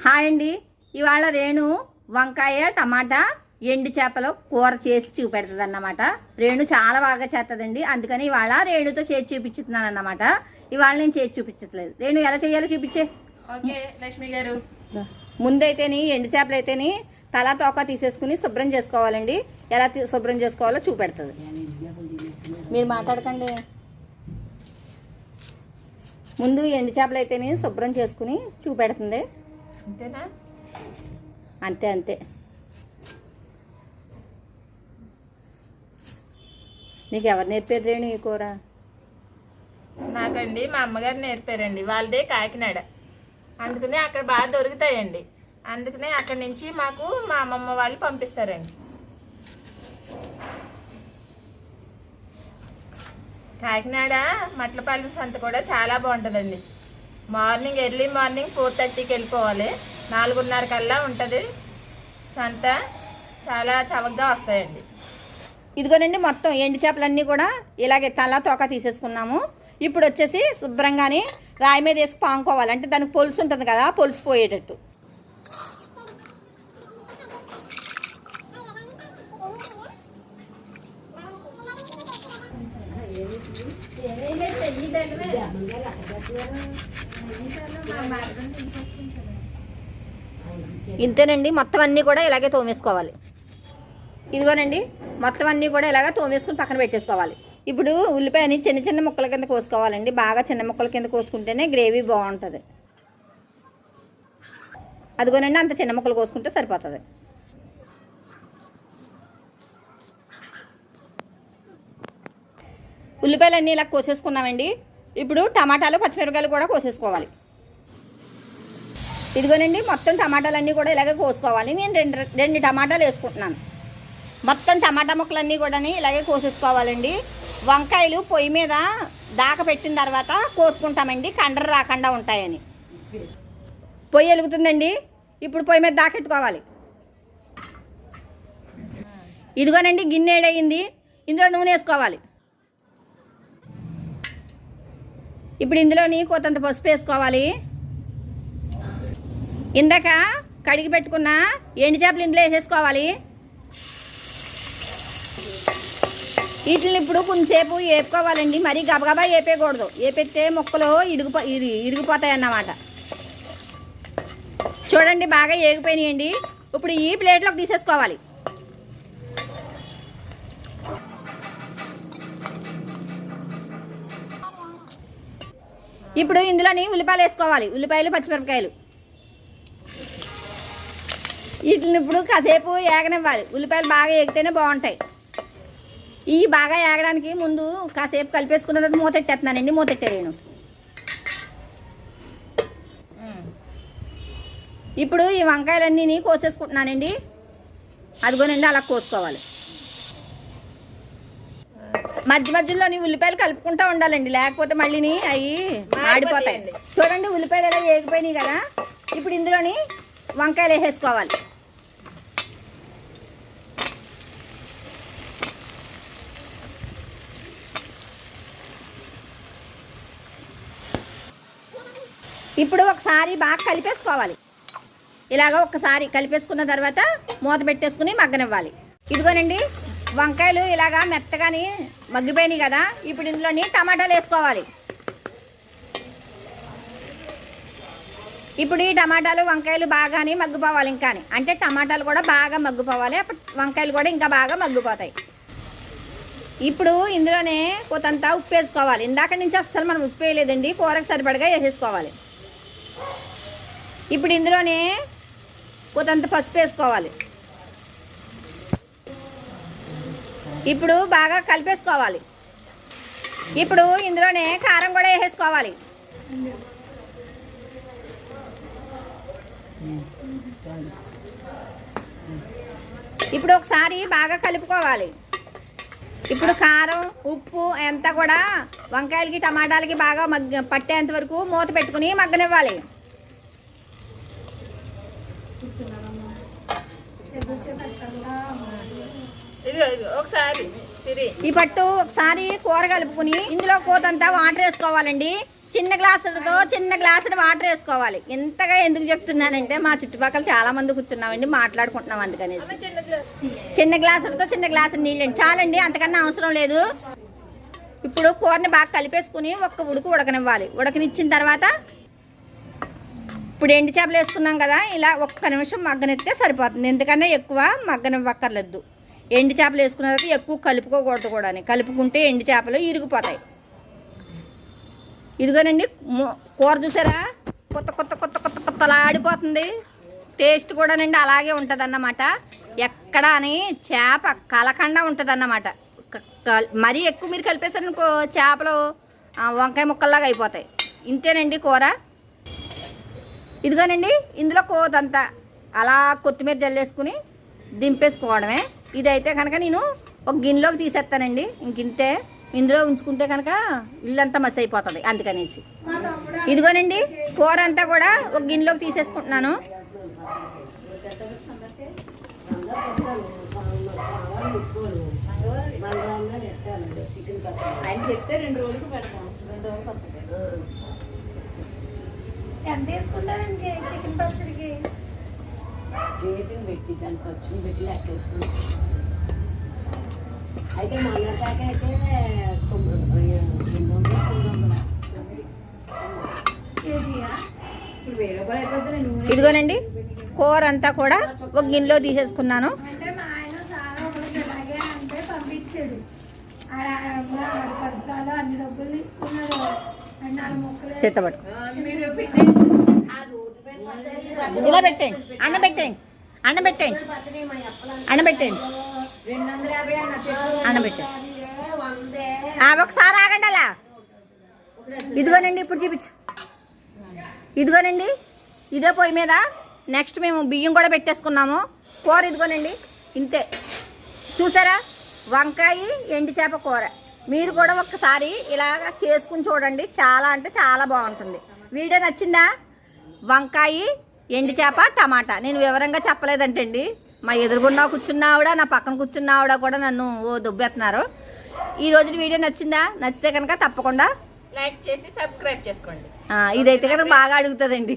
Hi అండి. ఇవాళ రేణు వంకాయ టమాటా ఎండు చేపల కూర చేసి చూపెడుతుంది అన్నమాట. రేణు చాలా బాగా చేస్తుందండి, అందుకని ఇవాళ రేణుతో చేసి చూపించుతున్నాను అన్నమాట. ఇవాళ నేను చేసి చూపించట్లేదు. రేణు ఎలా చేయాలో చూపించే. ఓకే లక్ష్మి గారు. ముందైతేని ఎండు చేపలు అయితేని తల తోక తీసేసుకుని శుభ్రం చేసుకోవాలండి. ఎలా శుభ్రం చేసుకోవాలో చూపెడుతుంది. మీరు మాట్లాడకండి. ముందు ఎండు చేపలు అయితేని శుభ్రం చేసుకుని చూపెడుతుంది. అంతేనా? అంతే అంతే. నీకు ఎవరు నేర్పారు రేణు ఈ కూర? నాకండి మా అమ్మగారు నేర్పారండి. వాళ్ళదే కాకినాడ, అందుకనే అక్కడ బాగా దొరుకుతాయండి. అందుకనే అక్కడి నుంచి మాకు మా అమ్మమ్మ వాళ్ళు పంపిస్తారండి. కాకినాడ మట్లపాలెం సంత కూడా చాలా బాగుంటుందండి. ఎర్లీ మార్నింగ్ 4:30కి వెళ్ళిపోవాలి. 4:30 కల్లా ఉంటుంది సంత. చాలా చవకగా వస్తాయండి. ఇదిగోనండి, మొత్తం ఎండు చేపలన్నీ కూడా ఇలాగే తల తోక తీసేసుకున్నాము. ఇప్పుడు వచ్చేసి శుభ్రంగాని రాయి మీద వేసి పాముకోవాలి. అంటే దానికి పొలుసు ఉంటుంది కదా, పొలుసు పోయేటట్టు. ఇంతేనండి, మొత్తం అన్నీ కూడా ఇలాగే తోమేసుకోవాలి. ఇదిగోనండి, మొత్తం అన్నీ కూడా ఇలాగ తోమేసుకుని పక్కన పెట్టేసుకోవాలి. ఇప్పుడు ఉల్లిపాయని చిన్న చిన్న ముక్కల కింద కోసుకోవాలండి. బాగా చిన్న ముక్కల కింద కోసుకుంటేనే గ్రేవీ బాగుంటుంది. అదిగోనండి, అంత చిన్న ముక్కలు కోసుకుంటే సరిపోతుంది. ఉల్లిపాయలన్నీ ఇలా కోసేసుకున్నామండి. ఇప్పుడు టమాటాలు పచ్చిమిరపకాయలు కూడా కోసేసుకోవాలి. ఇదిగోనండి, మొత్తం టమాటాలన్నీ కూడా ఇలాగే కోసుకోవాలి. నేను రెండు టమాటాలు వేసుకుంటున్నాను. మొత్తం టమాటా ముక్కలన్నీ కూడా ఇలాగే కోసేసుకోవాలండి. వంకాయలు పొయ్యి మీద దాక పెట్టిన తర్వాత కోసుకుంటామండి, కండ్ర రాకుండా ఉంటాయని. పొయ్యి వెలుగుతుందండి. ఇప్పుడు పొయ్యి మీద దాకెట్టుకోవాలి. ఇదిగోనండి, గిన్నె ఏడయింది. ఇందులో నూనె వేసుకోవాలి. ఇప్పుడు ఇందులోని కొంత పసుపు వేసుకోవాలి. ఇందాక కడిగి పెట్టుకున్న ఎండు చేపలు ఇందులో వేసేసుకోవాలి. వీటిని ఇప్పుడు కొంచెంసేపు వేపుకోవాలండి. మరీ గబగబా వేపేయకూడదు. వేపెత్తే ముక్కలు ఇరిగిపోతాయి అన్నమాట. చూడండి, బాగా ఏగిపోయినాయండి. ఇప్పుడు ఈ ప్లేట్లోకి తీసేసుకోవాలి. ఇప్పుడు ఇందులోని ఉల్లిపాయలు వేసుకోవాలి. ఉల్లిపాయలు పచ్చిమిరపకాయలు వీటిని ఇప్పుడు కాసేపు ఏగనివ్వాలి. ఉల్లిపాయలు బాగా ఏగితేనే బాగుంటాయి. ఇవి బాగా ఏగడానికి ముందు కాసేపు కలిపేసుకున్న తర్వాత మూతెట్టేస్తున్నానండి. మూతెట్టాను. ఇప్పుడు ఈ వంకాయలన్నీ కోసేసుకుంటున్నానండి. అదిగోనండి, అలా కోసుకోవాలి. మధ్య మధ్యలోని ఉల్లిపాయలు కలుపుకుంటూ ఉండాలండి, లేకపోతే మళ్ళీ అవి ఆడిపోతాయి. చూడండి, ఉల్లిపాయలు ఎలా ఏగిపోయినాయి కదా. ఇప్పుడు ఇందులోని వంకాయలు వేసేసుకోవాలి. ఇప్పుడు ఒకసారి బాగా కలిపేసుకోవాలి. ఇలాగ ఒకసారి కలిపేసుకున్న తర్వాత మూత పెట్టేసుకుని మగ్గనివ్వాలి. ఇదిగోనండి, వంకాయలు ఇలాగా మెత్తగాని మగ్గిపోయినాయి కదా. ఇప్పుడు ఇందులోని టమాటాలు వేసుకోవాలి. ఇప్పుడు ఈ టమాటాలు వంకాయలు బాగానే మగ్గిపోవాలి. ఇంకా అంటే టమాటాలు కూడా బాగా మగ్గిపోవాలి. అప్పుడు వంకాయలు కూడా ఇంకా బాగా మగ్గిపోతాయి. ఇప్పుడు ఇందులోనే కొంత ఉప్పు వేసుకోవాలి. ఇందాక నుంచి అస్సలు మనం ఉప్పు వేయలేదండి, కూరకు సరిపడగా వేసేసుకోవాలి. ఇప్పుడు ఇందులోనే కొంత పసుపు వేసుకోవాలి. ఇప్పుడు బాగా కలిపేసుకోవాలి. ఇప్పుడు ఇందులోనే కారం కూడా వేసేసుకోవాలి. ఇప్పుడు ఒకసారి బాగా కలుపుకోవాలి. ఇప్పుడు కారం ఉప్పు అంతా కూడా వంకాయలకి టమాటాలకి బాగా పట్టేంత వరకు మూత పెట్టుకుని మగ్గనివ్వాలి. ఒకసారి ఈ పట్టు ఒకసారి కూర కలుపుకుని ఇందులో కోతంతా వాటర్ వేసుకోవాలండి. చిన్న గ్లాసుడు వాటర్ వేసుకోవాలి. ఇంతగా ఎందుకు చెప్తున్నానంటే మా చుట్టుపక్కల చాలా మంది కూర్చున్నామండి, మాట్లాడుకుంటున్నాం అందుకనేసి. చిన్న గ్లాసుడు నీళ్ళు చాలండి, అంతకన్నా అవసరం లేదు. ఇప్పుడు కూరని బాగా కలిపేసుకుని ఒక్క ఉడకనివ్వాలి. ఉడకనిచ్చిన తర్వాత ఇప్పుడు ఎండు చేపలు వేసుకున్నాం కదా, ఇలా ఒక్క నిమిషం మగ్గనిస్తే సరిపోతుంది. ఎందుకంటే ఎక్కువ మగ్గనివ్వక్కర్లేదు. ఎండు చేపలు వేసుకున్న తర్వాత ఎక్కువ కలుపుకోకూడదు కూడా, కలుపుకుంటే ఎండు చేపలు ఇరిగిపోతాయి. ఇదిగోనండి కూర చూసారా, కొత్తలా ఆడిపోతుంది. టేస్ట్ కూడానండి అలాగే ఉంటుంది అన్నమాట. ఎక్కడ అని చేప కలకండా ఉంటుంది అన్నమాట. మరీ ఎక్కువ మీరు కలిపేసారనుకో చేపలు వంకాయ ముక్కల్లాగా అయిపోతాయి. ఇంతేనండి కూర. ఇదిగోనండి ఇందులో కోదంతా అలా కొత్తిమీర జల్లేసుకుని దింపేసుకోవడమే. ఇదైతే కనుక నేను ఒక గిన్నెలోకి తీసేస్తానండి. ఇంతే, ఇందులో ఉంచుకుంటే కనుక ఇల్లంతా మసి అయిపోతుంది అందుకనేసి. ఇదిగోనండి కూర అంతా కూడా ఒక గిన్నెలోకి తీసేసుకుంటున్నాను. ఆయన చెప్తే 2 రోజులకు పెడతాం, 2 రోజులకు ఎంత తీసుకుంటారండి చికెన్ పచ్చడికి? రేటింగ్ పెట్టి దాని ఖర్చుని పెట్టి లెక్కేసుకుని అయితే మొన్నటాక అయితే 800 కేజీయా? ఇప్పుడు 1000 రూపాయలు అయిపోతుంది. ఇదిగోనండి కూర అంతా కూడా ఒక గిన్నెలో తీసేసుకున్నాను. అంటే మా ఆయన సారా ఒకరికి ఇలాగే అంటే పంపించాడు. పథకాలు అన్ని డబ్బులు తీసుకున్నాడు. చేతబట్టు ఇలా పెట్టేయండి, అన్నబెట్టేయండి. ఒకసారి ఆగండి అలా. ఇదిగోనండి ఇప్పుడు చూపించు. ఇదిగోనండి ఇదే పొయ్యి మీద నెక్స్ట్ మేము బియ్యం కూడా పెట్టేసుకున్నాము. కూర ఇదిగోనండి ఇంతే. చూసారా, వంకాయ ఎండు చేప కూర. మీరు కూడా ఒక్కసారి ఇలాగ చేసుకుని చూడండి, చాలా అంటే చాలా బాగుంటుంది. వీడియో నచ్చిందా? వంకాయ ఎండు చేప టమాటా. నేను వివరంగా చెప్పలేదంటే అండి, మా ఎదురుగుండా కూర్చున్న ఆవిడ, నా పక్కన కూర్చున్న ఆవిడ కూడా నన్ను దుబ్బెత్తున్నారు. ఈ రోజు వీడియో నచ్చిందా? నచ్చితే కనుక తప్పకుండా లైక్ చేసి సబ్స్క్రైబ్ చేసుకోండి. ఇదైతే కనుక బాగా అడుగుతుందండి.